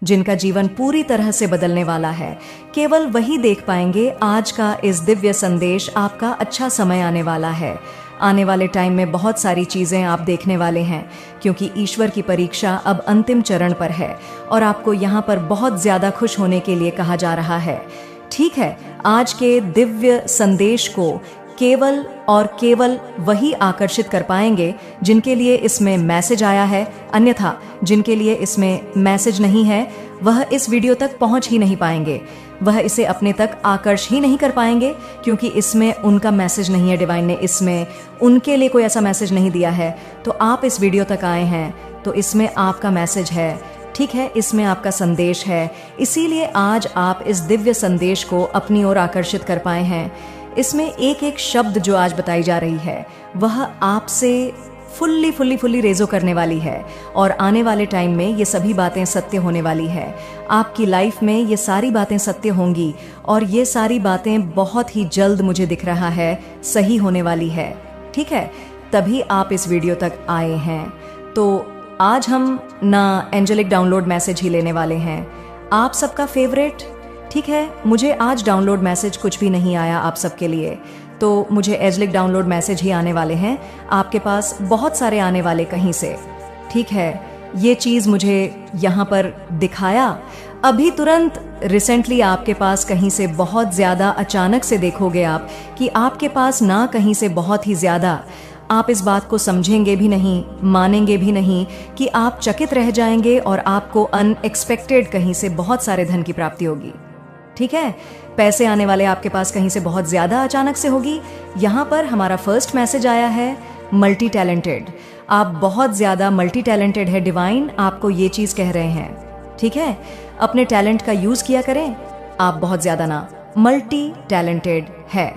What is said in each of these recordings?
जिनका जीवन पूरी तरह से बदलने वाला है। केवल वही देख पाएंगे आज का इस दिव्य संदेश। आपका अच्छा समय आने वाला है। आने वाले टाइम में बहुत सारी चीज़ें आप देखने वाले हैं, क्योंकि ईश्वर की परीक्षा अब अंतिम चरण पर है और आपको यहाँ पर बहुत ज़्यादा खुश होने के लिए कहा जा रहा है। ठीक है, आज के दिव्य संदेश को केवल और केवल वही आकर्षित कर पाएंगे जिनके लिए इसमें मैसेज आया है। अन्यथा जिनके लिए इसमें मैसेज नहीं है वह इस वीडियो तक पहुंच ही नहीं पाएंगे, वह इसे अपने तक आकर्ष ही नहीं कर पाएंगे, क्योंकि इसमें उनका मैसेज नहीं है। डिवाइन ने इसमें उनके लिए कोई ऐसा मैसेज नहीं दिया है। तो आप इस वीडियो तक आए हैं तो इसमें आपका मैसेज है। ठीक है, इसमें आपका संदेश है, इसीलिए आज आप इस दिव्य संदेश को अपनी ओर आकर्षित कर पाए हैं। इसमें एक एक शब्द जो आज बताई जा रही है वह आपसे फुल्ली रेजो करने वाली है और आने वाले टाइम में ये सभी बातें सत्य होने वाली है। आपकी लाइफ में ये सारी बातें सत्य होंगी और ये सारी बातें बहुत ही जल्द, मुझे दिख रहा है, सही होने वाली है। ठीक है, तभी आप इस वीडियो तक आए हैं। तो आज हम ना एंजेलिक डाउनलोड मैसेज ही लेने वाले हैं, आप सबका फेवरेट। ठीक है, मुझे आज डाउनलोड मैसेज कुछ भी नहीं आया आप सबके लिए, तो मुझे एंजेलिक डाउनलोड मैसेज ही आने वाले हैं। आपके पास बहुत सारे आने वाले कहीं से। ठीक है, ये चीज़ मुझे यहाँ पर दिखाया अभी तुरंत रिसेंटली आपके पास कहीं से बहुत ज़्यादा अचानक से देखोगे आप कि आपके पास ना कहीं से बहुत ही ज़्यादा, आप इस बात को समझेंगे भी नहीं, मानेंगे भी नहीं कि आप चकित रह जाएंगे और आपको अनएक्सपेक्टेड कहीं से बहुत सारे धन की प्राप्ति होगी। ठीक है, पैसे आने वाले आपके पास कहीं से बहुत ज़्यादा अचानक से होगी। यहाँ पर हमारा फर्स्ट मैसेज आया है मल्टी टैलेंटेड। आप बहुत ज़्यादा मल्टी टैलेंटेड है। डिवाइन आपको ये चीज़ कह रहे हैं। ठीक है, अपने टैलेंट का यूज़ किया करें। आप बहुत ज़्यादा ना मल्टी टैलेंटेड है।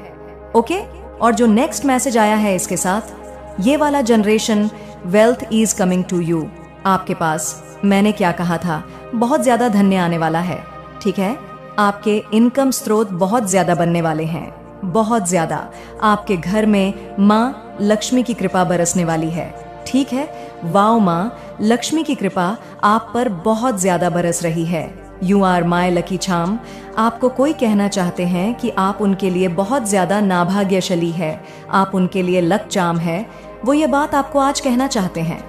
ओके, और जो नेक्स्ट मैसेज आया है इसके साथ, ये वाला generation wealth is coming to you. आपके पास मैंने क्या कहा था, बहुत ज़्यादा धन्य आने वाला है। ठीक है, आपके इनकम स्रोत बहुत ज्यादा बनने वाले हैं, बहुत ज्यादा। आपके घर में माँ लक्ष्मी की कृपा बरसने वाली है। ठीक है, वाओ, माँ लक्ष्मी की कृपा आप पर बहुत ज्यादा बरस रही है। You are my lucky charm. आपको कोई कहना चाहते हैं कि आप उनके लिए बहुत ज्यादा नाभाग्यशाली है, आप उनके लिए लक चार्म है। वो ये बात आपको आज कहना चाहते हैं।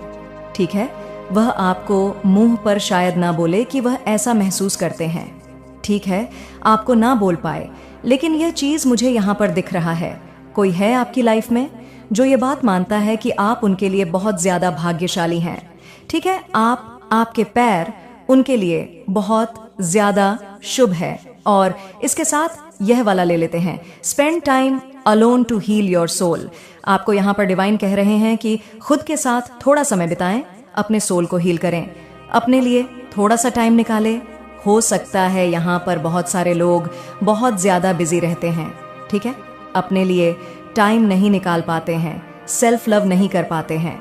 ठीक है, वह आपको मुंह पर शायद ना बोले कि वह ऐसा महसूस करते हैं। ठीक है, आपको ना बोल पाए, लेकिन यह चीज़ मुझे यहाँ पर दिख रहा है। कोई है आपकी लाइफ में जो ये बात मानता है कि आप उनके लिए बहुत ज़्यादा भाग्यशाली हैं। ठीक है, आपके पैर उनके लिए बहुत ज़्यादा शुभ है। और इसके साथ यह वाला ले लेते हैं, spend time alone to heal your soul. आपको यहाँ पर डिवाइन कह रहे हैं कि खुद के साथ थोड़ा समय बिताएं, अपने सोल को हील करें, अपने लिए थोड़ा सा टाइम निकालें। हो सकता है यहाँ पर बहुत सारे लोग बहुत ज़्यादा बिजी रहते हैं। ठीक है, अपने लिए टाइम नहीं निकाल पाते हैं, सेल्फ लव नहीं कर पाते हैं।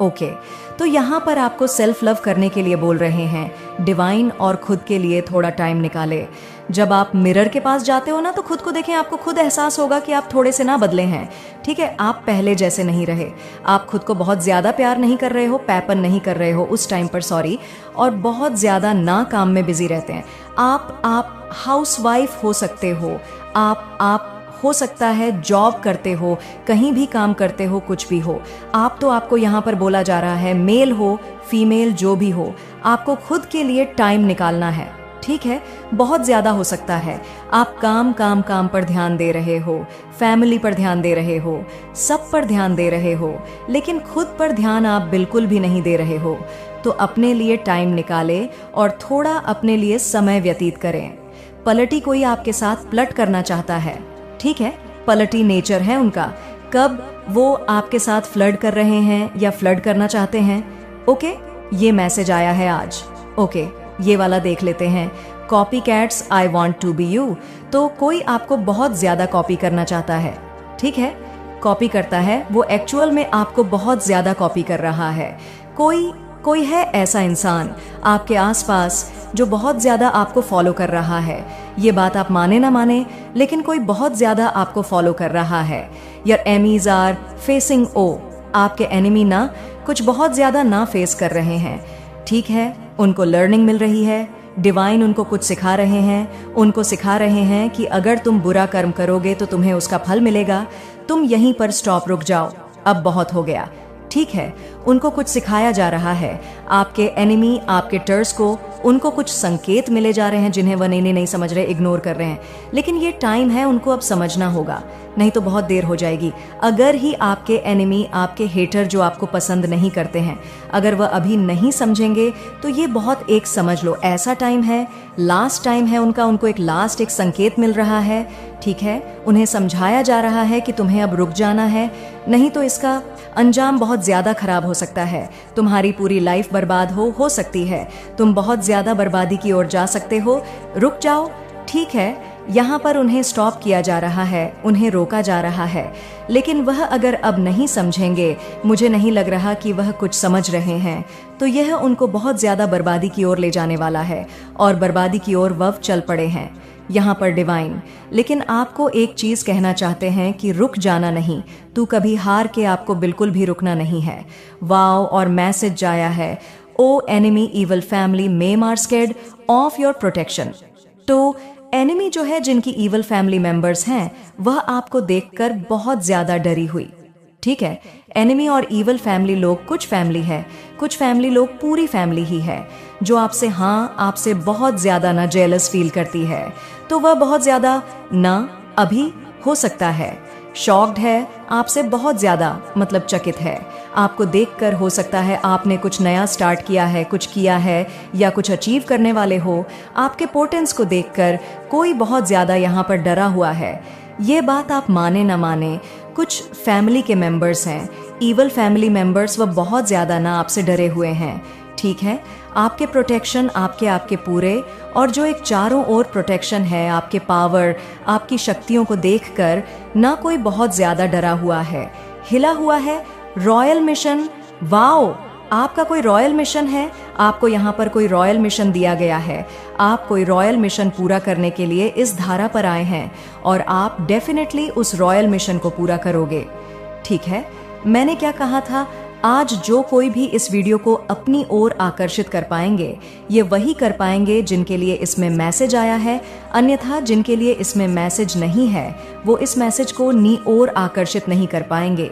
ओके, तो यहाँ पर आपको सेल्फ लव करने के लिए बोल रहे हैं डिवाइन, और खुद के लिए थोड़ा टाइम निकाले। जब आप मिरर के पास जाते हो ना, तो खुद को देखें, आपको खुद एहसास होगा कि आप थोड़े से ना बदले हैं। ठीक है, आप पहले जैसे नहीं रहे, आप खुद को बहुत ज़्यादा प्यार नहीं कर रहे हो, पैपन नहीं कर रहे हो उस टाइम पर, सॉरी, और बहुत ज़्यादा ना काम में बिजी रहते हैं। आप हाउसवाइफ हो सकते हो, आप हो सकता है जॉब करते हो, कहीं भी काम करते हो, कुछ भी हो। आपको यहाँ पर बोला जा रहा है, मेल हो फीमेल जो भी हो, आपको खुद के लिए टाइम निकालना है। ठीक है, बहुत ज़्यादा हो सकता है आप काम पर ध्यान दे रहे हो, फैमिली पर ध्यान दे रहे हो, सब पर ध्यान दे रहे हो, लेकिन खुद पर ध्यान आप बिल्कुल भी नहीं दे रहे हो। तो अपने लिए टाइम निकालें और थोड़ा अपने लिए समय व्यतीत करें। पलटी कोई आपके साथ प्लट करना चाहता है। ठीक है, पलटी नेचर है उनका। कब वो आपके साथ फ्लर्ट कर रहे हैं या फ्लर्ट करना चाहते हैं। ओके, ये मैसेज आया है आज। ओके, ये वाला देख लेते हैं, copy cats I want to be you. तो कोई आपको बहुत ज्यादा कॉपी करना चाहता है। ठीक है, कॉपी करता है, वो एक्चुअल में आपको बहुत ज्यादा कॉपी कर रहा है। कोई है ऐसा इंसान आपके आसपास जो बहुत ज्यादा आपको फॉलो कर रहा है। ये बात आप माने ना माने, लेकिन कोई बहुत ज्यादा आपको फॉलो कर रहा है। योर एनीमीज आर फेसिंग ओ। आपके एनिमी ना कुछ बहुत ज्यादा ना फेस कर रहे हैं। ठीक है, उनको लर्निंग मिल रही है, डिवाइन उनको कुछ सिखा रहे हैं, उनको सिखा रहे हैं कि अगर तुम बुरा कर्म करोगे तो तुम्हें उसका फल मिलेगा। तुम यहीं पर स्टॉप, रुक जाओ, अब बहुत हो गया। ठीक है, उनको कुछ सिखाया जा रहा है। आपके एनिमी, आपके टर्स को, उनको कुछ संकेत मिले जा रहे हैं जिन्हें वह नहीं समझ रहे, इग्नोर कर रहे हैं। लेकिन ये टाइम है, उनको अब समझना होगा, नहीं तो बहुत देर हो जाएगी। अगर ही आपके एनिमी, आपके हेटर जो आपको पसंद नहीं करते हैं, अगर वह अभी नहीं समझेंगे तो ये बहुत एक समझ लो ऐसा टाइम है, लास्ट टाइम है उनका, उनको एक लास्ट एक संकेत मिल रहा है। ठीक है, उन्हें समझाया जा रहा है कि तुम्हें अब रुक जाना है, नहीं तो इसका अंजाम बहुत ज्यादा खराब हो सकता है। तुम्हारी पूरी लाइफ बर्बाद हो सकती है, तुम बहुत ज्यादा बर्बादी की ओर जा सकते हो। रुक जाओ। ठीक है, यहाँ पर उन्हें स्टॉप किया जा रहा है, उन्हें रोका जा रहा है, लेकिन वह अगर अब नहीं समझेंगे, मुझे नहीं लग रहा कि वह कुछ समझ रहे हैं, तो यह उनको बहुत ज्यादा बर्बादी की ओर ले जाने वाला है और बर्बादी की ओर वह चल पड़े हैं यहाँ पर डिवाइन। लेकिन आपको एक चीज कहना चाहते हैं कि रुक जाना नहीं, तू कभी हार के आपको बिल्कुल भी रुकना नहीं है। वाओ, और मैसेज जाया है, oh enemy evil family ma'am are scared of your protection. तो एनिमी जो है, जिनकी इवल फैमिली मेंबर्स हैं, वह आपको देखकर बहुत ज्यादा डरी हुई। ठीक है, एनिमी और इवल फैमिली लोग, कुछ फैमिली है, कुछ फैमिली लोग, पूरी फैमिली ही है जो आपसे, हाँ, आपसे बहुत ज्यादा ना जेलस फील करती है। तो वह बहुत ज्यादा ना अभी हो सकता है शॉक्ड है, आपसे बहुत ज्यादा मतलब चकित है। आपको देखकर हो सकता है आपने कुछ नया स्टार्ट किया है, कुछ किया है या कुछ अचीव करने वाले हो। आपके पोटेंस को देखकर कोई बहुत ज्यादा यहाँ पर डरा हुआ है। ये बात आप माने ना माने, कुछ फैमिली के मेंबर्स हैं, इवल फैमिली मेंबर्स, वह बहुत ज्यादा ना आपसे डरे हुए हैं। ठीक है, आपके प्रोटेक्शन, आपके पूरे, और जो एक चारों ओर प्रोटेक्शन है, आपके पावर, आपकी शक्तियों को देखकर ना कोई बहुत ज्यादा डरा हुआ है, हिला हुआ है। रॉयल मिशन, वाओ, आपका कोई रॉयल मिशन है, आपको यहाँ पर कोई रॉयल मिशन दिया गया है। आप कोई रॉयल मिशन पूरा करने के लिए इस धारा पर आए हैं और आप डेफिनेटली उस रॉयल मिशन को पूरा करोगे। ठीक है, मैंने क्या कहा था, आज जो कोई भी इस वीडियो को अपनी ओर आकर्षित कर पाएंगे, ये वही कर पाएंगे जिनके लिए इसमें मैसेज आया है। अन्यथा जिनके लिए इसमें मैसेज नहीं है, वो इस मैसेज को नी ओर आकर्षित नहीं कर पाएंगे।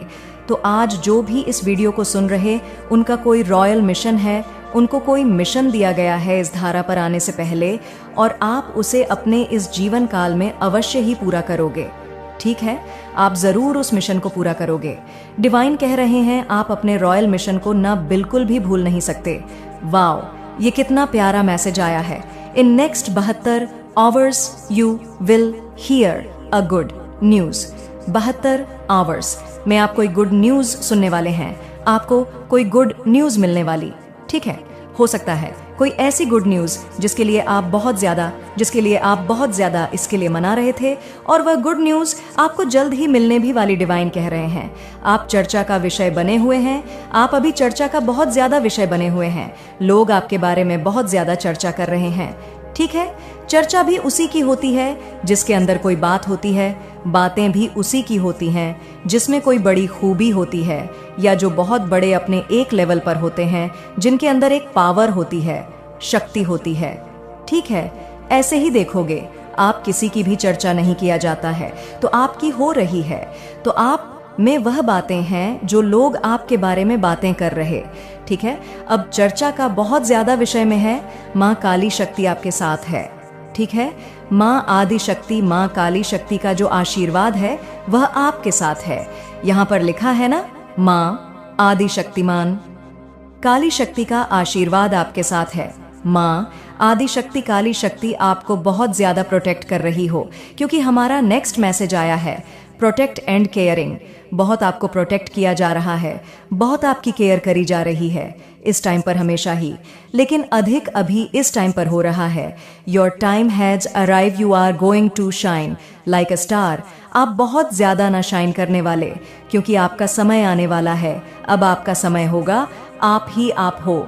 तो आज जो भी इस वीडियो को सुन रहे, उनका कोई रॉयल मिशन है, उनको कोई मिशन दिया गया है इस धारा पर आने से पहले, और आप उसे अपने इस जीवन काल में अवश्य ही पूरा करोगे। ठीक है, आप जरूर उस मिशन को पूरा करोगे। डिवाइन कह रहे हैं आप अपने रॉयल मिशन को ना बिल्कुल भी भूल नहीं सकते। वाओ, ये कितना प्यारा मैसेज आया है। In next 72 hours you will hear a good news. 72 hours में आप कोई गुड न्यूज सुनने वाले हैं, आपको कोई गुड न्यूज मिलने वाली। ठीक है, हो सकता है कोई ऐसी गुड न्यूज जिसके लिए आप बहुत ज्यादा इसके लिए मना रहे थे, और वह गुड न्यूज आपको जल्द ही मिलने भी वाली डिवाइन कह रहे हैं। आप चर्चा का विषय बने हुए हैं, आप अभी चर्चा का बहुत ज्यादा विषय बने हुए हैं। लोग आपके बारे में बहुत ज्यादा चर्चा कर रहे हैं। ठीक है, चर्चा भी उसी की होती है जिसके अंदर कोई बात होती है, बातें भी उसी की होती हैं जिसमें कोई बड़ी खूबी होती है, या जो बहुत बड़े अपने एक लेवल पर होते हैं, जिनके अंदर एक पावर होती है, शक्ति होती है। ठीक है, ऐसे ही देखोगे, आप किसी की भी चर्चा नहीं किया जाता है तो आपकी हो रही है, तो आप में वह बातें हैं जो लोग आपके बारे में बातें कर रहे। ठीक है, अब चर्चा का बहुत ज्यादा विषय में है, माँ काली शक्ति आपके साथ है। ठीक है, माँ आदि शक्ति, माँ काली शक्ति का जो आशीर्वाद है वह आपके साथ है। यहाँ पर लिखा है ना, माँ आदि शक्तिमान काली शक्ति का आशीर्वाद आपके साथ है। माँ आदि शक्ति काली शक्ति आपको बहुत ज्यादा प्रोटेक्ट कर रही हो, क्योंकि हमारा नेक्स्ट मैसेज आया है, प्रोटेक्ट एंड केयरिंग। बहुत आपको प्रोटेक्ट किया जा रहा है, बहुत आपकी केयर करी जा रही है इस टाइम पर, हमेशा ही, लेकिन अधिक अभी इस टाइम पर हो रहा है। Your time has arrive, you are going to shine like a star. आप बहुत ज्यादा ना शाइन करने वाले, क्योंकि आपका समय आने वाला है। अब आपका समय होगा, आप ही आप हो।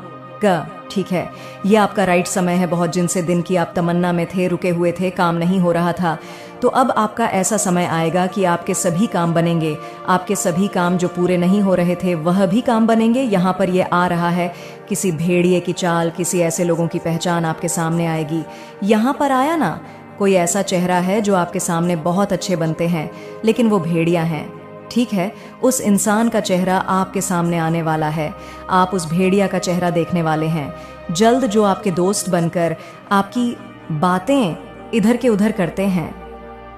ठीक है, ये आपका राइट समय है। बहुत जिनसे दिन की आप तमन्ना में थे, रुके हुए थे, काम नहीं हो रहा था, तो अब आपका ऐसा समय आएगा कि आपके सभी काम बनेंगे। आपके सभी काम जो पूरे नहीं हो रहे थे वह भी काम बनेंगे। यहाँ पर ये आ रहा है, किसी भेड़िए की चाल, किसी ऐसे लोगों की पहचान आपके सामने आएगी। यहाँ पर आया ना, कोई ऐसा चेहरा है जो आपके सामने बहुत अच्छे बनते हैं, लेकिन वो भेड़िया हैं। ठीक है, उस इंसान का चेहरा आपके सामने आने वाला है। आप उस भेड़िया का चेहरा देखने वाले हैं जल्द, जो आपके दोस्त बनकर आपकी बातें इधर के उधर करते हैं।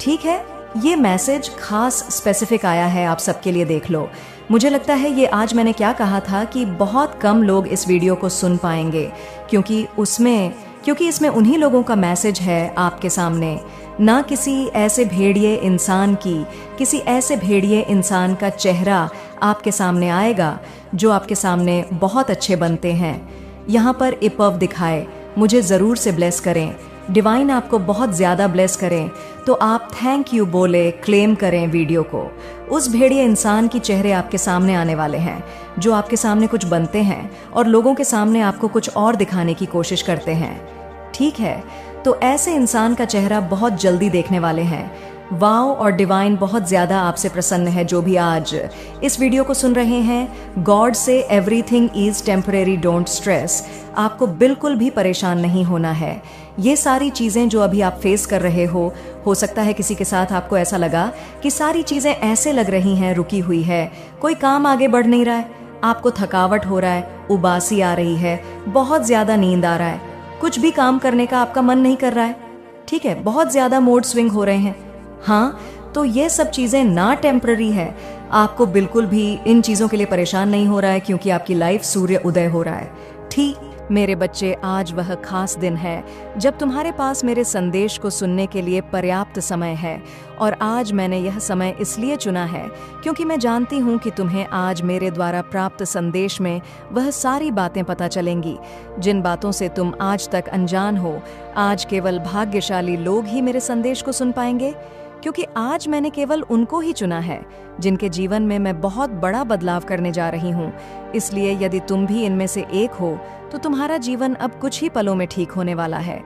ठीक है, ये मैसेज खास स्पेसिफिक आया है आप सबके लिए, देख लो। मुझे लगता है ये आज मैंने क्या कहा था कि बहुत कम लोग इस वीडियो को सुन पाएंगे, क्योंकि इसमें उन्हीं लोगों का मैसेज है आपके सामने, ना किसी ऐसे भेड़िए इंसान का चेहरा आपके सामने आएगा जो आपके सामने बहुत अच्छे बनते हैं। यहाँ पर इपव दिखाए, मुझे ज़रूर से ब्लेस करें, डिवाइन आपको बहुत ज़्यादा ब्लेस करें, तो आप थैंक यू बोले, क्लेम करें वीडियो को। उस भेड़िए इंसान की चेहरे आपके सामने आने वाले हैं जो आपके सामने कुछ बनते हैं और लोगों के सामने आपको कुछ और दिखाने की कोशिश करते हैं। ठीक है, तो ऐसे इंसान का चेहरा बहुत जल्दी देखने वाले हैं। वाओ, और डिवाइन बहुत ज़्यादा आपसे प्रसन्न है जो भी आज इस वीडियो को सुन रहे हैं। गॉड से everything is temporary, don't stress. आपको बिल्कुल भी परेशान नहीं होना है। ये सारी चीज़ें जो अभी आप फेस कर रहे हो सकता है किसी के साथ आपको ऐसा लगा कि सारी चीज़ें ऐसे लग रही हैं, रुकी हुई है, कोई काम आगे बढ़ नहीं रहा है, आपको थकावट हो रहा है, उबासी आ रही है, बहुत ज़्यादा नींद आ रहा है, कुछ भी काम करने का आपका मन नहीं कर रहा है। ठीक है, बहुत ज़्यादा मूड स्विंग हो रहे हैं। हाँ, तो ये सब चीज़ें ना टेम्पररी है। आपको बिल्कुल भी इन चीज़ों के लिए परेशान नहीं हो रहा है, क्योंकि आपकी लाइफ सूर्य उदय हो रहा है। ठीक मेरे बच्चे, आज वह खास दिन है जब तुम्हारे पास मेरे संदेश को सुनने के लिए पर्याप्त समय है। और आज मैंने यह समय इसलिए चुना है क्योंकि मैं जानती हूँ कि तुम्हें आज मेरे द्वारा प्राप्त संदेश में वह सारी बातें पता चलेंगी जिन बातों से तुम आज तक अनजान हो। आज केवल भाग्यशाली लोग ही मेरे संदेश को सुन पाएंगे, क्योंकि आज मैंने केवल उनको ही चुना है जिनके जीवन में मैं बहुत बड़ा बदलाव करने जा रही हूँ। इसलिए यदि तुम भी इनमें से एक हो तो तुम्हारा जीवन अब कुछ ही पलों में ठीक होने वाला है।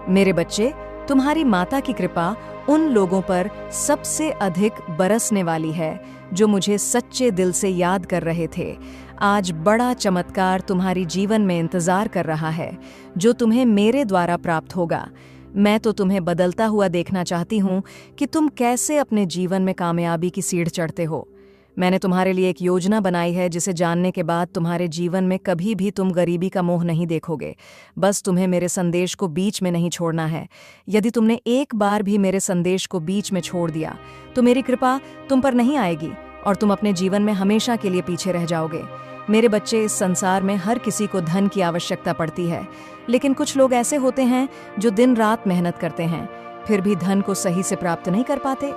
मेरे बच्चे, तुम्हारी माता की कृपा उन लोगों पर सबसे अधिक बरसने वाली है जो मुझे सच्चे दिल से याद कर रहे थे। आज बड़ा चमत्कार तुम्हारी जीवन में इंतजार कर रहा है जो तुम्हें मेरे द्वारा प्राप्त होगा। मैं तो तुम्हें बदलता हुआ देखना चाहती हूँ कि तुम कैसे अपने जीवन में कामयाबी की सीढ़ी चढ़ते हो। मैंने तुम्हारे लिए एक योजना बनाई है जिसे जानने के बाद तुम्हारे जीवन में कभी भी तुम गरीबी का मोह नहीं देखोगे। बस तुम्हें मेरे संदेश को बीच में नहीं छोड़ना है। यदि तुमने एक बार भी मेरे संदेश को बीच में छोड़ दिया तो मेरी कृपा तुम पर नहीं आएगी और तुम अपने जीवन में हमेशा के लिए पीछे रह जाओगे। मेरे बच्चे, इस संसार में हर किसी को धन की आवश्यकता पड़ती है, लेकिन कुछ लोग ऐसे होते हैं जो दिन रात मेहनत करते हैं फिर भी धन को सही से प्राप्त नहीं कर पाते।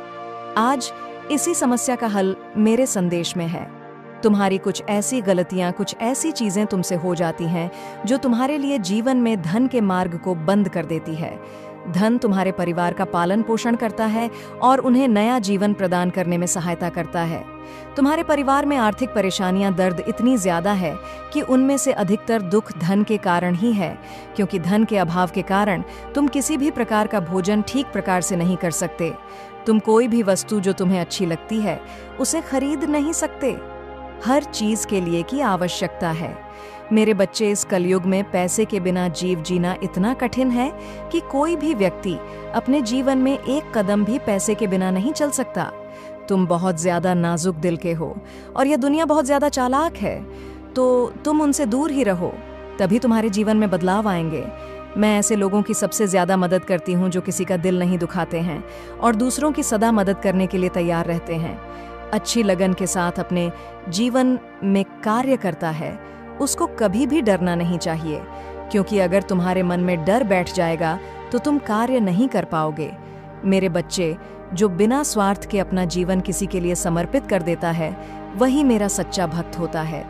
आज इसी समस्या का हल मेरे संदेश में है। तुम्हारी कुछ ऐसी गलतियां, कुछ ऐसी चीजें तुमसे हो जाती हैं जो तुम्हारे लिए जीवन में धन के मार्ग को बंद कर देती है। धन तुम्हारे परिवार का पालन पोषण करता है और उन्हें नया जीवन प्रदान करने में सहायता करता है। तुम्हारे परिवार में आर्थिक परेशानियां, दर्द इतनी ज्यादा है कि उनमें से अधिकतर दुख धन के कारण ही है, क्योंकि धन के अभाव के कारण तुम किसी भी प्रकार का भोजन ठीक प्रकार से नहीं कर सकते। तुम कोई भी वस्तु जो तुम्हें अच्छी लगती है उसे खरीद नहीं सकते। हर चीज के लिए की आवश्यकता है। मेरे बच्चे, इस कलयुग में पैसे के बिना जीव जीना इतना कठिन है कि कोई भी व्यक्ति अपने जीवन में एक कदम भी पैसे के बिना नहीं चल सकता। तुम बहुत ज्यादा नाजुक दिल के हो और यह दुनिया बहुत ज्यादा चालाक है, तो तुम उनसे दूर ही रहो, तभी तुम्हारे जीवन में बदलाव आएंगे। मैं ऐसे लोगों की सबसे ज्यादा मदद करती हूँ जो किसी का दिल नहीं दुखाते हैं और दूसरों की सदा मदद करने के लिए तैयार रहते हैं। अच्छी लगन के साथ अपने जीवन में कार्य करता है, उसको कभी भी डरना नहीं चाहिए, क्योंकि अगर तुम्हारे मन में डर बैठ जाएगा तो तुम कार्य नहीं कर पाओगे। मेरे बच्चे, जो बिना स्वार्थ के अपना जीवन किसी के लिए समर्पित कर देता है वही मेरा सच्चा भक्त होता है।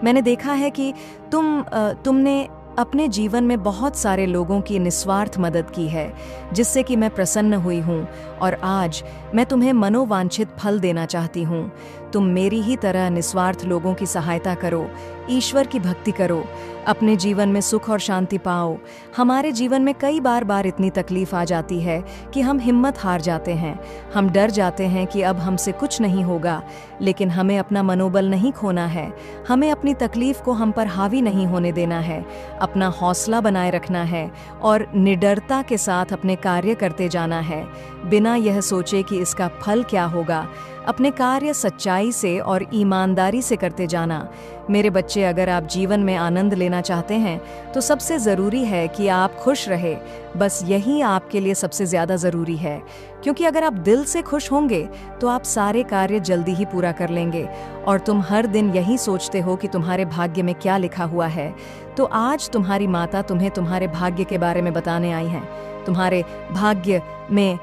मैंने देखा है कि तुमने अपने जीवन में बहुत सारे लोगों की निस्वार्थ मदद की है, जिससे कि मैं प्रसन्न हुई हूँ और आज मैं तुम्हें मनोवांछित फल देना चाहती हूँ। तुम मेरी ही तरह निस्वार्थ लोगों की सहायता करो, ईश्वर की भक्ति करो, अपने जीवन में सुख और शांति पाओ। हमारे जीवन में कई बार इतनी तकलीफ आ जाती है कि हम हिम्मत हार जाते हैं, हम डर जाते हैं कि अब हमसे कुछ नहीं होगा। लेकिन हमें अपना मनोबल नहीं खोना है, हमें अपनी तकलीफ को हम पर हावी नहीं होने देना है, अपना हौसला बनाए रखना है और निडरता के साथ अपने कार्य करते जाना है, बिना यह सोचे कि इसका फल क्या होगा। अपने कार्य सच्चाई से और ईमानदारी से करते जाना। मेरे बच्चे, अगर आप जीवन में आनंद लेना चाहते हैं तो सबसे ज़रूरी है कि आप खुश रहे। बस यही आपके लिए सबसे ज़्यादा ज़रूरी है, क्योंकि अगर आप दिल से खुश होंगे तो आप सारे कार्य जल्दी ही पूरा कर लेंगे। और तुम हर दिन यही सोचते हो कि तुम्हारे भाग्य में क्या लिखा हुआ है, तो आज तुम्हारी माता तुम्हें तुम्हारे भाग्य के बारे में बताने आई हैं। तुम्हारे भाग्य में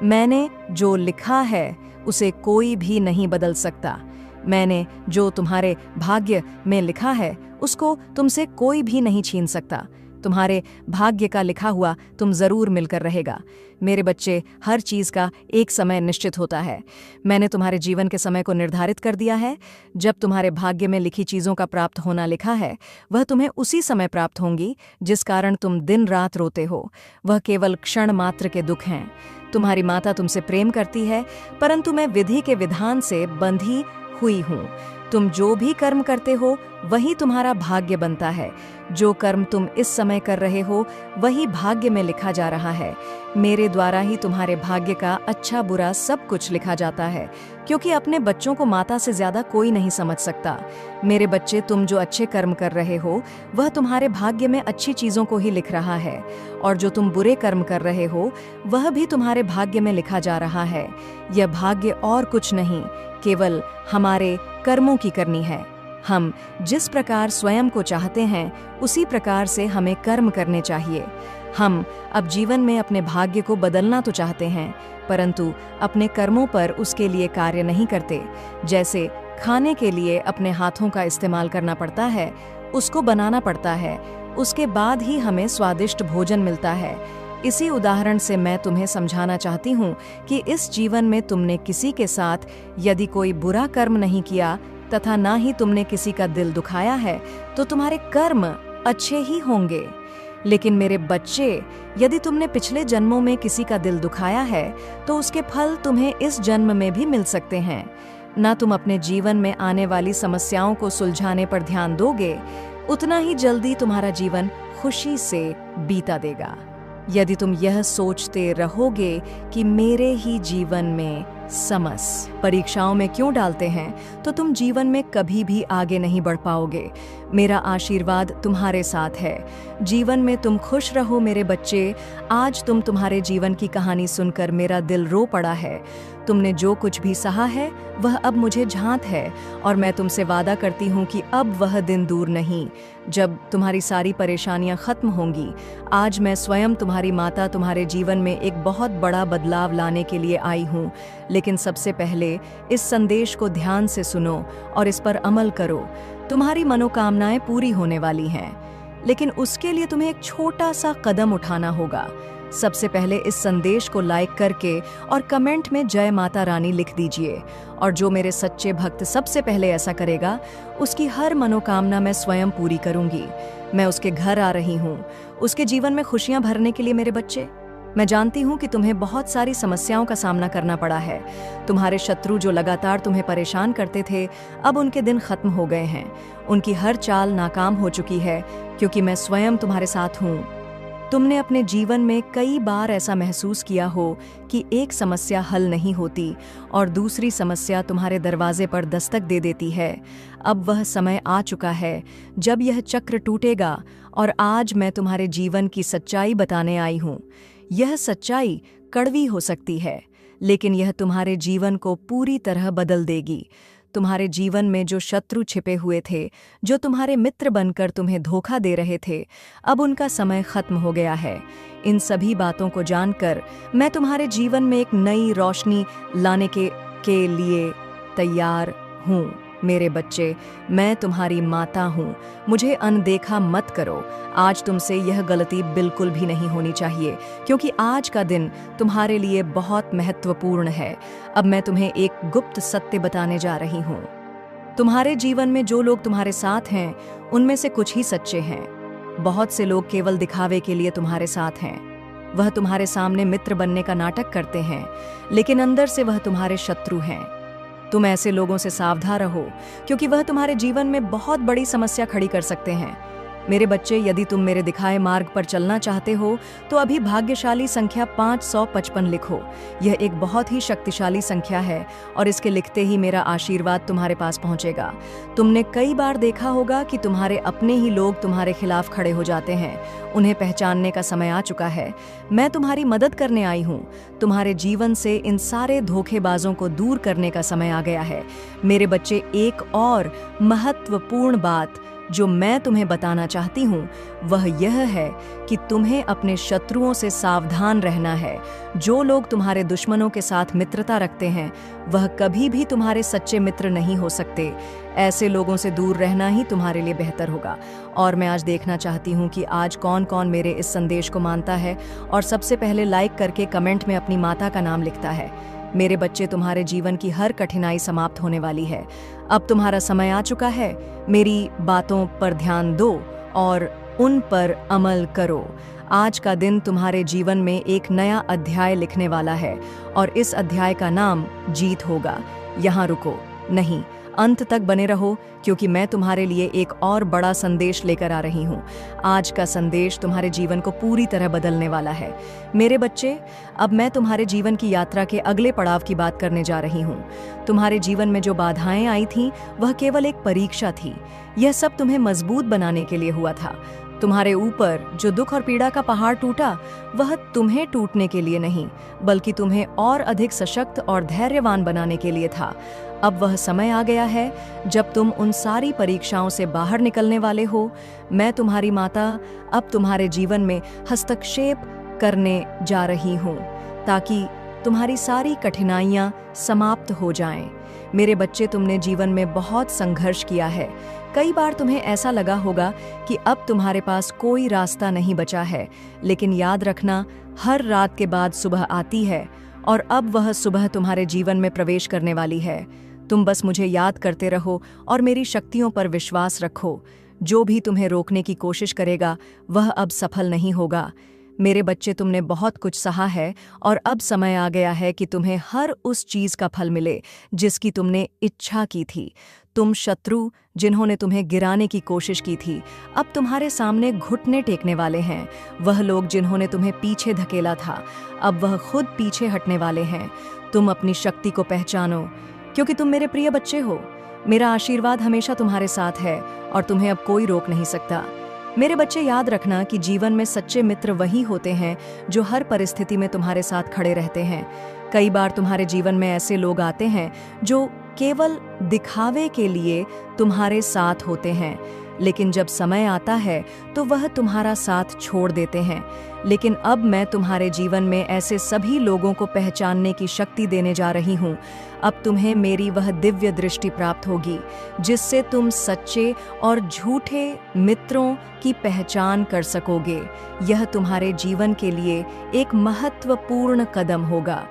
मैंने जो लिखा है उसे कोई भी नहीं बदल सकता। मैंने जो तुम्हारे भाग्य में लिखा है उसको तुमसे कोई भी नहीं छीन सकता। तुम्हारे भाग्य का लिखा हुआ तुम जरूर मिलकर रहेगा। मेरे बच्चे, हर चीज़ का एक समय निश्चित होता है। मैंने तुम्हारे जीवन के समय को निर्धारित कर दिया है। जब तुम्हारे भाग्य में लिखी चीज़ों का प्राप्त होना लिखा है, वह तुम्हें उसी समय प्राप्त होंगी जिस कारण तुम दिन रात रोते हो। वह केवल क्षण मात्र के दुख हैं। तुम्हारी माता तुमसे प्रेम करती है, परंतु मैं विधि के विधान से बंधी हुई हूँ। तुम जो भी कर्म करते हो वही तुम्हारा भाग्य बनता है। जो कर्म तुम इस समय कर रहे हो वही भाग्य में लिखा जा रहा है। मेरे द्वारा ही तुम्हारे भाग्य का अच्छा बुरा सब कुछ लिखा जाता है, क्योंकि अपने बच्चों को माता से ज्यादा कोई नहीं समझ सकता। मेरे बच्चे, तुम जो अच्छे कर्म कर रहे हो वह तुम्हारे भाग्य में अच्छी चीजों को ही लिख रहा है, और जो तुम बुरे कर्म कर रहे हो वह भी तुम्हारे भाग्य में लिखा जा रहा है। यह भाग्य और कुछ नहीं, केवल हमारे कर्मों की करनी है। हम जिस प्रकार स्वयं को चाहते हैं उसी प्रकार से हमें कर्म करने चाहिए। हम अब जीवन में अपने भाग्य को बदलना तो चाहते हैं, परंतु अपने कर्मों पर उसके लिए कार्य नहीं करते। जैसे खाने के लिए अपने हाथों का इस्तेमाल करना पड़ता है, उसको बनाना पड़ता है, उसके बाद ही हमें स्वादिष्ट भोजन मिलता है। इसी उदाहरण से मैं तुम्हें समझाना चाहती हूँ कि इस जीवन में तुमने किसी के साथ यदि कोई बुरा कर्म नहीं किया तथा ना ही तुमने किसी का दिल दुखाया है, तो तुम्हारे कर्म अच्छे ही होंगे। लेकिन मेरे बच्चे, यदि तुमने पिछले जन्मों में किसी का दिल दुखाया है तो उसके फल तुम्हें इस जन्म में भी मिल सकते हैं। ना तुम अपने जीवन में आने वाली समस्याओं को सुलझाने पर ध्यान दोगे, उतना ही जल्दी तुम्हारा जीवन खुशी से बीता देगा। यदि तुम यह सोचते रहोगे कि मेरे ही जीवन में समस्या परीक्षाओं में क्यों डालते हैं, तो तुम जीवन में कभी भी आगे नहीं बढ़ पाओगे। मेरा आशीर्वाद तुम्हारे साथ है। जीवन में तुम खुश रहो मेरे बच्चे। आज तुम्हारे जीवन की कहानी सुनकर मेरा दिल रो पड़ा है। तुमने जो कुछ भी सहा है वह अब मुझे झांत है, और मैं तुमसे वादा करती हूँ कि अब वह दिन दूर नहीं जब तुम्हारी सारी परेशानियां खत्म होंगी। आज मैं स्वयं तुम्हारी माता तुम्हारे जीवन में एक बहुत बड़ा बदलाव लाने के लिए आई हूँ। लेकिन सबसे पहले इस संदेश को ध्यान से सुनो और इस पर अमल करो। तुम्हारी मनोकामनाएं पूरी होने वाली हैं, लेकिन उसके लिए तुम्हें एक छोटा सा कदम उठाना होगा। सबसे पहले इस संदेश को लाइक करके और कमेंट में जय माता रानी लिख दीजिए, और जो मेरे सच्चे भक्त सबसे पहले ऐसा करेगा उसकी हर मनोकामना मैं स्वयं पूरी करूंगी। मैं उसके घर आ रही हूँ, उसके जीवन में खुशियां भरने के लिए। मेरे बच्चे, मैं जानती हूँ कि तुम्हें बहुत सारी समस्याओं का सामना करना पड़ा है। तुम्हारे शत्रु जो लगातार तुम्हें परेशान करते थे, अब उनके दिन खत्म हो गए हैं। उनकी हर चाल नाकाम हो चुकी है, क्योंकि मैं स्वयं तुम्हारे साथ हूँ। तुमने अपने जीवन में कई बार ऐसा महसूस किया हो कि एक समस्या हल नहीं होती और दूसरी समस्या तुम्हारे दरवाजे पर दस्तक दे देती है। अब वह समय आ चुका है जब यह चक्र टूटेगा, और आज मैं तुम्हारे जीवन की सच्चाई बताने आई हूँ। यह सच्चाई कड़वी हो सकती है, लेकिन यह तुम्हारे जीवन को पूरी तरह बदल देगी। तुम्हारे जीवन में जो शत्रु छिपे हुए थे, जो तुम्हारे मित्र बनकर तुम्हें धोखा दे रहे थे, अब उनका समय खत्म हो गया है। इन सभी बातों को जानकर मैं तुम्हारे जीवन में एक नई रोशनी लाने के लिए तैयार हूँ। मेरे बच्चे, मैं तुम्हारी माता हूँ, मुझे अनदेखा मत करो। आज तुमसे यह गलती बिल्कुल भी नहीं होनी चाहिए, क्योंकि आज का दिन तुम्हारे लिए बहुत महत्वपूर्ण है। अब मैं तुम्हें एक गुप्त सत्य बताने जा रही हूँ। तुम्हारे जीवन में जो लोग तुम्हारे साथ हैं, उनमें से कुछ ही सच्चे हैं। बहुत से लोग केवल दिखावे के लिए तुम्हारे साथ हैं। वह तुम्हारे सामने मित्र बनने का नाटक करते हैं, लेकिन अंदर से वह तुम्हारे शत्रु हैं। तुम ऐसे लोगों से सावधान रहो, क्योंकि वह तुम्हारे जीवन में बहुत बड़ी समस्या खड़ी कर सकते हैं। मेरे बच्चे, यदि तुम मेरे दिखाए मार्ग पर चलना चाहते हो तो अभी भाग्यशाली संख्या 555 लिखो। यह एक बहुत ही शक्तिशाली संख्या है और इसके लिखते ही मेरा आशीर्वाद तुम्हारे पास पहुंचेगा। तुमने कई बार देखा होगा कि तुम्हारे अपने ही लोग तुम्हारे खिलाफ खड़े हो जाते हैं। उन्हें पहचानने का समय आ चुका है। मैं तुम्हारी मदद करने आई हूँ। तुम्हारे जीवन से इन सारे धोखेबाजों को दूर करने का समय आ गया है। मेरे बच्चे, एक और महत्वपूर्ण बात जो मैं तुम्हें बताना चाहती हूँ वह यह है कि तुम्हें अपने शत्रुओं से सावधान रहना है। जो लोग तुम्हारे दुश्मनों के साथ मित्रता रखते हैं, वह कभी भी तुम्हारे सच्चे मित्र नहीं हो सकते। ऐसे लोगों से दूर रहना ही तुम्हारे लिए बेहतर होगा। और मैं आज देखना चाहती हूँ कि आज कौन कौन मेरे इस संदेश को मानता है और सबसे पहले लाइक करके कमेंट में अपनी माता का नाम लिखता है। मेरे बच्चे, तुम्हारे जीवन की हर कठिनाई समाप्त होने वाली है। अब तुम्हारा समय आ चुका है। मेरी बातों पर ध्यान दो और उन पर अमल करो। आज का दिन तुम्हारे जीवन में एक नया अध्याय लिखने वाला है और इस अध्याय का नाम जीत होगा। यहाँ रुको नहीं, अंत तक बने रहो, क्योंकि मैं तुम्हारे लिए एक और बड़ा संदेश लेकर आ रही हूँ। आज का संदेश तुम्हारे जीवन को पूरी तरह बदलने वाला है। मेरे बच्चे, अब मैं तुम्हारे जीवन की यात्रा के अगले पड़ाव की बात करने जा रही हूँ। तुम्हारे जीवन में जो बाधाएं आई थीं, वह केवल एक परीक्षा थी। यह सब तुम्हें मजबूत बनाने के लिए हुआ था। तुम्हारे ऊपर जो दुख और पीड़ा का पहाड़ टूटा, वह तुम्हें टूटने के लिए नहीं, बल्कि तुम्हें और अधिक सशक्त और धैर्यवान बनाने के लिए था। अब वह समय आ गया है जब तुम उन सारी परीक्षाओं से बाहर निकलने वाले हो। मैं तुम्हारी माता अब तुम्हारे जीवन में हस्तक्षेप करने जा रही हूँ, ताकि तुम्हारी सारी कठिनाइयाँ समाप्त हो जाएं। मेरे बच्चे, तुमने जीवन में बहुत संघर्ष किया है। कई बार तुम्हें ऐसा लगा होगा कि अब तुम्हारे पास कोई रास्ता नहीं बचा है, लेकिन याद रखना, हर रात के बाद सुबह आती है और अब वह सुबह तुम्हारे जीवन में प्रवेश करने वाली है। तुम बस मुझे याद करते रहो और मेरी शक्तियों पर विश्वास रखो। जो भी तुम्हें रोकने की कोशिश करेगा, वह अब सफल नहीं होगा। मेरे बच्चे, तुमने बहुत कुछ सहा है और अब समय आ गया है कि तुम्हें हर उस चीज का फल मिले जिसकी तुमने इच्छा की थी। तुम शत्रु जिन्होंने तुम्हें गिराने की कोशिश की थी, अब तुम्हारे सामने घुटने टेकने वाले हैं। वह लोग जिन्होंने तुम्हें पीछे धकेला था, अब वह खुद पीछे हटने वाले हैं। तुम अपनी शक्ति को पहचानो, क्योंकि तुम मेरे प्रिय बच्चे हो। मेरा आशीर्वाद हमेशा तुम्हारे साथ है और तुम्हें अब कोई रोक नहीं सकता। मेरे बच्चे, याद रखना कि जीवन में सच्चे मित्र वही होते हैं जो हर परिस्थिति में तुम्हारे साथ खड़े रहते हैं। कई बार तुम्हारे जीवन में ऐसे लोग आते हैं जो केवल दिखावे के लिए तुम्हारे साथ होते हैं, लेकिन जब समय आता है तो वह तुम्हारा साथ छोड़ देते हैं। लेकिन अब मैं तुम्हारे जीवन में ऐसे सभी लोगों को पहचानने की शक्ति देने जा रही हूँ। अब तुम्हें मेरी वह दिव्य दृष्टि प्राप्त होगी जिससे तुम सच्चे और झूठे मित्रों की पहचान कर सकोगे। यह तुम्हारे जीवन के लिए एक महत्वपूर्ण कदम होगा,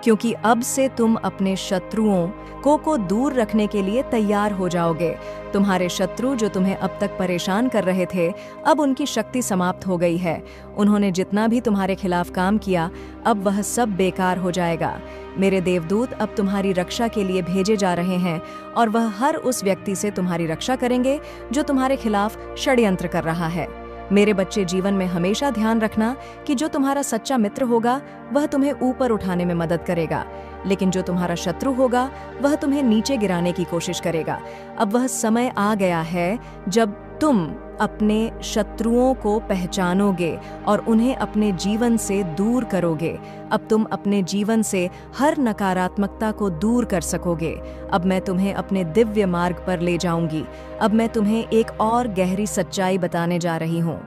क्योंकि अब से तुम अपने शत्रुओं को दूर रखने के लिए तैयार हो जाओगे। तुम्हारे शत्रु जो तुम्हें अब तक परेशान कर रहे थे, अब उनकी शक्ति समाप्त हो गई है। उन्होंने जितना भी तुम्हारे खिलाफ काम किया, अब वह सब बेकार हो जाएगा। मेरे देवदूत अब तुम्हारी रक्षा के लिए भेजे जा रहे हैं और वह हर उस व्यक्ति से तुम्हारी रक्षा करेंगे जो तुम्हारे खिलाफ षड्यंत्र कर रहा है। मेरे बच्चे, जीवन में हमेशा ध्यान रखना कि जो तुम्हारा सच्चा मित्र होगा वह तुम्हें ऊपर उठाने में मदद करेगा, लेकिन जो तुम्हारा शत्रु होगा वह तुम्हें नीचे गिराने की कोशिश करेगा। अब वह समय आ गया है जब तुम अपने शत्रुओं को पहचानोगे और उन्हें अपने जीवन से दूर करोगे। अब तुम अपने जीवन से हर नकारात्मकता को दूर कर सकोगे। अब मैं तुम्हें अपने दिव्य मार्ग पर ले जाऊंगी। अब मैं तुम्हें एक और गहरी सच्चाई बताने जा रही हूँ।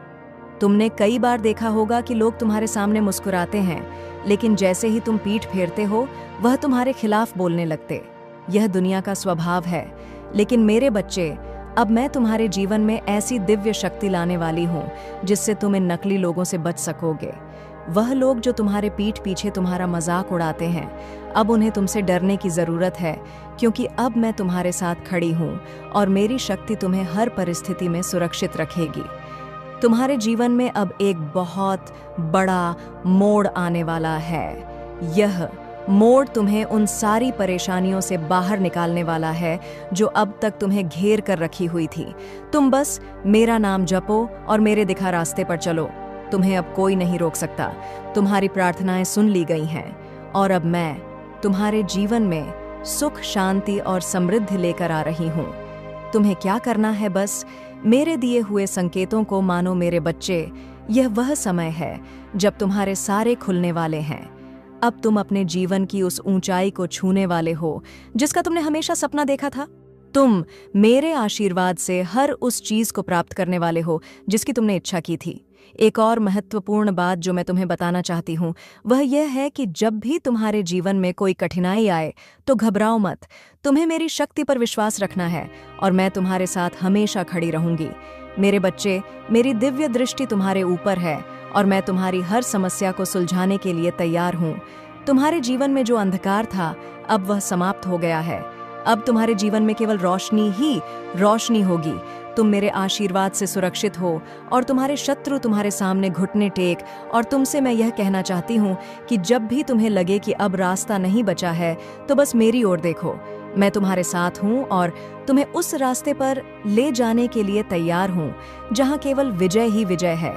तुमने कई बार देखा होगा कि लोग तुम्हारे सामने मुस्कुराते हैं, लेकिन जैसे ही तुम पीठ फेरते हो, वह तुम्हारे खिलाफ बोलने लगते। यह दुनिया का स्वभाव है। लेकिन मेरे बच्चे, अब मैं तुम्हारे जीवन में ऐसी दिव्य शक्ति लाने वाली हूँ जिससे तुम इन नकली लोगों से बच सकोगे। वह लोग जो तुम्हारे पीठ पीछे तुम्हारा मजाक उड़ाते हैं, अब उन्हें तुमसे डरने की जरूरत है, क्योंकि अब मैं तुम्हारे साथ खड़ी हूँ और मेरी शक्ति तुम्हें हर परिस्थिति में सुरक्षित रखेगी। तुम्हारे जीवन में अब एक बहुत बड़ा मोड़ आने वाला है। यह मोड़ तुम्हें उन सारी परेशानियों से बाहर निकालने वाला है जो अब तक तुम्हें घेर कर रखी हुई थी। तुम बस मेरा नाम जपो और मेरे दिखा रास्ते पर चलो। तुम्हें अब कोई नहीं रोक सकता। तुम्हारी प्रार्थनाएं सुन ली गई हैं और अब मैं तुम्हारे जीवन में सुख, शांति और समृद्धि लेकर आ रही हूँ। तुम्हें क्या करना है, बस मेरे दिए हुए संकेतों को मानो मेरे बच्चे। यह वह समय है जब तुम्हारे सारे खुलने वाले हैं। अब तुम अपने जीवन की उस ऊंचाई को छूने वाले हो जिसका तुमने हमेशा सपना देखा था। तुम मेरे आशीर्वाद से हर उस चीज को प्राप्त करने वाले हो जिसकी तुमने इच्छा की थी। एक और महत्वपूर्ण बात जो मैं तुम्हें बताना चाहती हूँ वह यह है कि जब भी तुम्हारे जीवन में कोई कठिनाई आए तो घबराओ मत। तुम्हें मेरी शक्ति पर विश्वास रखना है और मैं तुम्हारे साथ हमेशा खड़ी रहूंगी। मेरे बच्चे, मेरी दिव्य दृष्टि तुम्हारे ऊपर है और मैं तुम्हारी हर समस्या को सुलझाने के लिए तैयार हूँ। तुम्हारे जीवन में जो अंधकार था अब वह समाप्त हो गया है। अब तुम्हारे जीवन में केवल रोशनी ही रोशनी होगी। तुम मेरे आशीर्वाद से सुरक्षित हो और तुम्हारे शत्रु तुम्हारे सामने घुटने टेक। और तुमसे मैं यह कहना चाहती हूँ कि जब भी तुम्हें लगे कि अब रास्ता नहीं बचा है तो बस मेरी ओर देखो। मैं तुम्हारे साथ हूँ और तुम्हें उस रास्ते पर ले जाने के लिए तैयार हूँ जहाँ केवल विजय ही विजय है।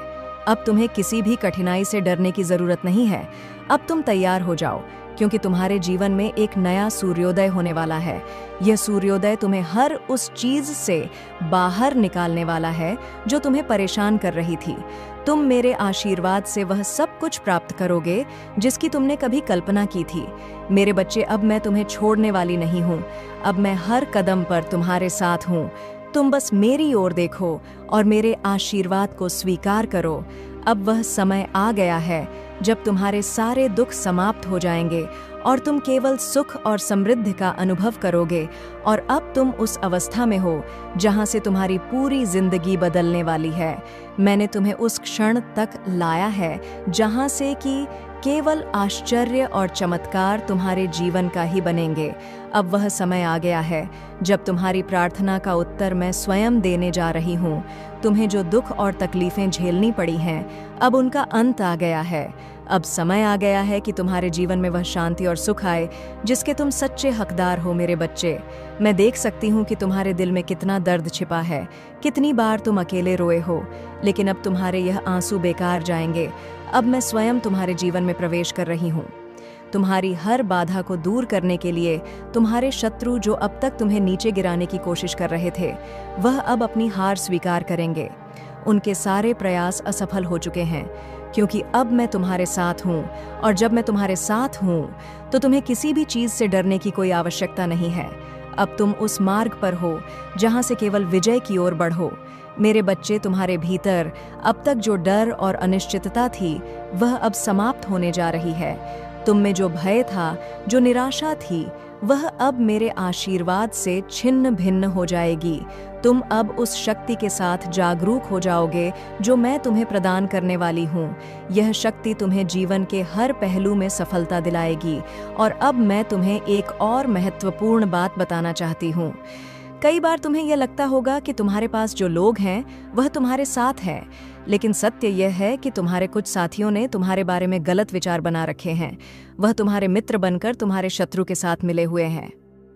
अब तुम्हें किसी भी कठिनाई से डरने की जरूरत नहीं है। अब तुम तैयार हो जाओ, क्योंकि तुम्हारे जीवन में एक नया सूर्योदय होने वाला है। यह सूर्योदय तुम्हें हर उस चीज से बाहर निकालने वाला है जो तुम्हें परेशान कर रही थी। तुम मेरे आशीर्वाद से वह सब कुछ प्राप्त करोगे जिसकी तुमने कभी कल्पना की थी। मेरे बच्चे, अब मैं तुम्हें छोड़ने वाली नहीं हूँ। अब मैं हर कदम पर तुम्हारे साथ हूँ। तुम बस मेरी ओर देखो और मेरे आशीर्वाद को स्वीकार करो। अब वह समय आ गया है जब तुम्हारे सारे दुख समाप्त हो जाएंगे और तुम केवल सुख और समृद्धि का अनुभव करोगे। और अब तुम उस अवस्था में हो जहां से तुम्हारी पूरी जिंदगी बदलने वाली है। मैंने तुम्हें उस क्षण तक लाया है जहां से कि केवल आश्चर्य और चमत्कार तुम्हारे जीवन का ही बनेंगे। अब वह समय आ गया है जब तुम्हारी प्रार्थना का उत्तर मैं स्वयं देने जा रही हूँ। तुम्हें जो दुख और तकलीफें झेलनी पड़ी हैं, अब उनका अंत आ गया है। अब समय आ गया है कि तुम्हारे जीवन में वह शांति और सुख आए जिसके तुम सच्चे हकदार हो। मेरे बच्चे, मैं देख सकती हूँ कि तुम्हारे दिल में कितना दर्द छिपा है, कितनी बार तुम अकेले रोए हो, लेकिन अब तुम्हारे यह आंसू बेकार जाएंगे। अब मैं स्वयं तुम्हारे जीवन में प्रवेश कर रही हूँ। तुम्हारी हर बाधा को दूर करने के लिए तुम्हारे शत्रु जो अब तक तुम्हें नीचे गिराने की कोशिश कर रहे थे, वह अब अपनी हार स्वीकार करेंगे। उनके सारे प्रयास असफल हो चुके हैं, क्योंकि अब मैं तुम्हारे साथ हूँ। और जब मैं तुम्हारे साथ हूँ तो तुम्हें किसी भी चीज से डरने की कोई आवश्यकता नहीं है। अब तुम उस मार्ग पर हो जहाँ से केवल विजय की ओर बढ़ो। मेरे बच्चे, तुम्हारे भीतर अब तक जो डर और अनिश्चितता थी वह अब समाप्त होने जा रही है। तुम में जो भय था, जो निराशा थी, वह अब मेरे आशीर्वाद से छिन्न भिन्न हो जाएगी। तुम अब उस शक्ति के साथ जागरूक हो जाओगे जो मैं तुम्हें प्रदान करने वाली हूँ। यह शक्ति तुम्हें जीवन के हर पहलू में सफलता दिलाएगी। और अब मैं तुम्हें एक और महत्वपूर्ण बात बताना चाहती हूँ। कई बार तुम्हें यह लगता होगा कि तुम्हारे पास जो लोग हैं वह तुम्हारे साथ हैं, लेकिन सत्य यह है कि तुम्हारे कुछ साथियों ने तुम्हारे बारे में गलत विचार बना रखे हैं। वह तुम्हारे मित्र बनकर तुम्हारे शत्रु के साथ मिले हुए हैं।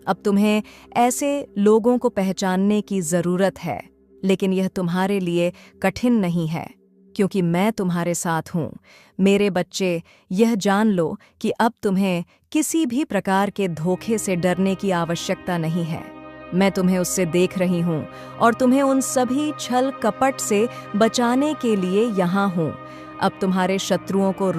अब तुम्हें ऐसे लोगों को पहचानने की जरूरत है, लेकिन यह तुम्हारे लिए कठिन नहीं है, क्योंकि मैं तुम्हारे साथ हूँ। मेरे बच्चे, यह जान लो कि अब तुम्हें किसी भी प्रकार के धोखे से डरने की आवश्यकता नहीं है। मैं तुम्हें उससे देख रही हूँ और तुम्हें उन सभी छल कपट से बचाने के लिए यहाँ हूँ। अब तुम्हारे शत्रुओं को